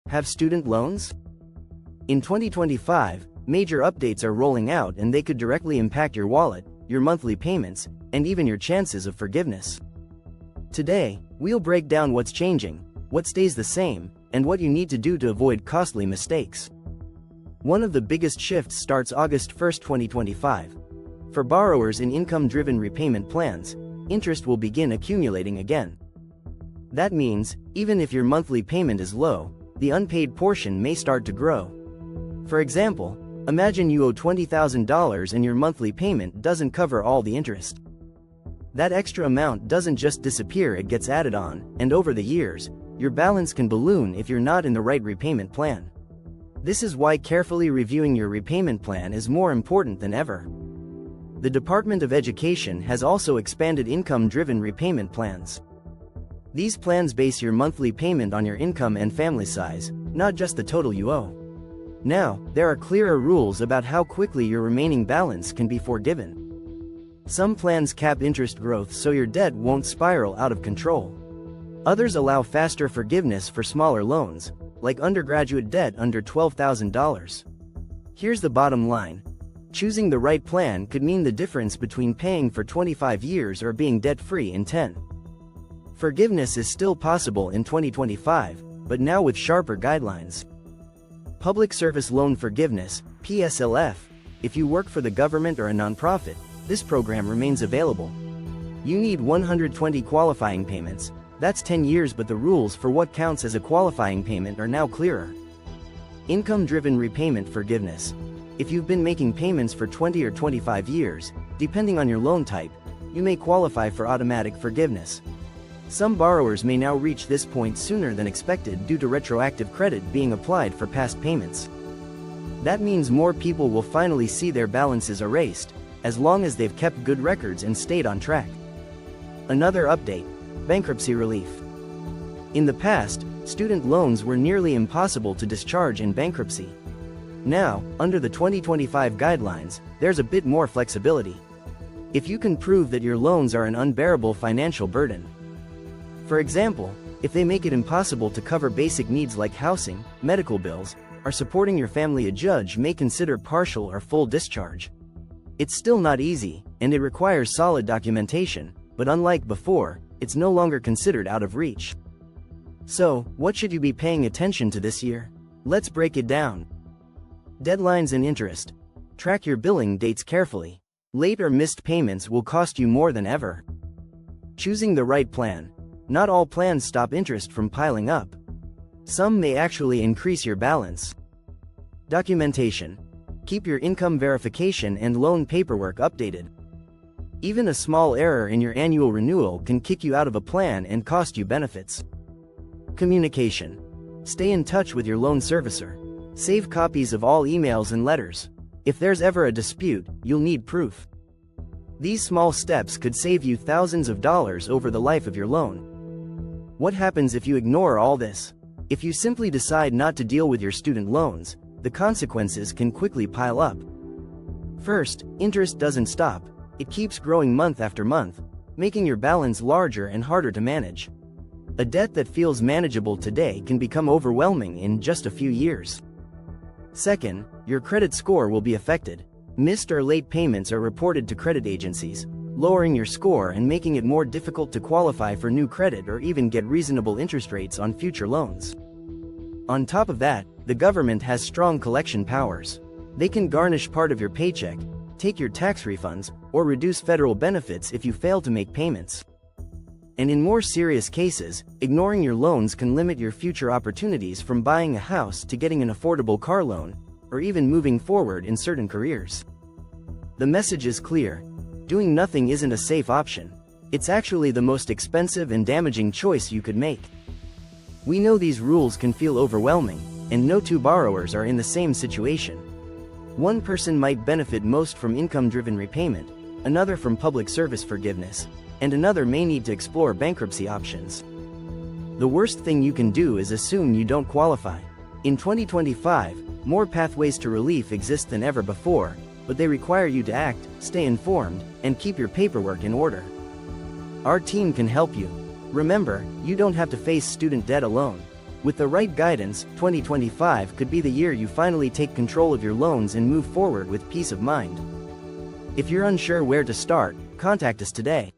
Have student loans? In 2025, major updates are rolling out and they could directly impact your wallet, your monthly payments, and even your chances of forgiveness. Today, we'll break down what's changing, what stays the same, and what you need to do to avoid costly mistakes. One of the biggest shifts starts August 1, 2025. For borrowers in income-driven repayment plans, interest will begin accumulating again. That means, even if your monthly payment is low, the unpaid portion may start to grow. For example, imagine you owe $20,000 and your monthly payment doesn't cover all the interest. That extra amount doesn't just disappear, it gets added on, and over the years, your balance can balloon if you're not in the right repayment plan. This is why carefully reviewing your repayment plan is more important than ever. The Department of Education has also expanded income-driven repayment plans. These plans base your monthly payment on your income and family size, not just the total you owe. Now, there are clearer rules about how quickly your remaining balance can be forgiven. Some plans cap interest growth so your debt won't spiral out of control. Others allow faster forgiveness for smaller loans, like undergraduate debt under $12,000. Here's the bottom line. Choosing the right plan could mean the difference between paying for 25 years or being debt-free in 10. Forgiveness is still possible in 2025, but now with sharper guidelines. Public Service Loan Forgiveness, PSLF. If you work for the government or a nonprofit, this program remains available. You need 120 qualifying payments. That's 10 years, but the rules for what counts as a qualifying payment are now clearer. Income-driven repayment forgiveness. If you've been making payments for 20 or 25 years, depending on your loan type, you may qualify for automatic forgiveness. Some borrowers may now reach this point sooner than expected due to retroactive credit being applied for past payments. That means more people will finally see their balances erased, as long as they've kept good records and stayed on track. Another update: bankruptcy relief. In the past, student loans were nearly impossible to discharge in bankruptcy. Now, under the 2025 guidelines, there's a bit more flexibility. If you can prove that your loans are an unbearable financial burden. For example, if they make it impossible to cover basic needs like housing, medical bills, or supporting your family, a judge may consider partial or full discharge. It's still not easy, and it requires solid documentation, but unlike before, it's no longer considered out of reach. So, what should you be paying attention to this year? Let's break it down. Deadlines and interest. Track your billing dates carefully. Late or missed payments will cost you more than ever. Choosing the right plan. Not all plans stop interest from piling up. Some may actually increase your balance. Documentation. Keep your income verification and loan paperwork updated. Even a small error in your annual renewal can kick you out of a plan and cost you benefits. Communication. Stay in touch with your loan servicer. Save copies of all emails and letters. If there's ever a dispute, you'll need proof. These small steps could save you thousands of dollars over the life of your loan. What happens if you ignore all this? If you simply decide not to deal with your student loans, the consequences can quickly pile up. First, interest doesn't stop. It keeps growing month after month, making your balance larger and harder to manage. A debt that feels manageable today can become overwhelming in just a few years. Second, your credit score will be affected. Missed or late payments are reported to credit agencies, lowering your score and making it more difficult to qualify for new credit or even get reasonable interest rates on future loans. On top of that, the government has strong collection powers. They can garnish part of your paycheck, take your tax refunds, or reduce federal benefits if you fail to make payments. And in more serious cases, ignoring your loans can limit your future opportunities, from buying a house to getting an affordable car loan, or even moving forward in certain careers. The message is clear. Doing nothing isn't a safe option. It's actually the most expensive and damaging choice you could make. We know these rules can feel overwhelming, and no two borrowers are in the same situation. One person might benefit most from income-driven repayment, another from public service forgiveness, and another may need to explore bankruptcy options. The worst thing you can do is assume you don't qualify. In 2025, more pathways to relief exist than ever before, but they require you to act, stay informed, and keep your paperwork in order. Our team can help you. Remember, you don't have to face student debt alone. With the right guidance, 2025 could be the year you finally take control of your loans and move forward with peace of mind. If you're unsure where to start, contact us today.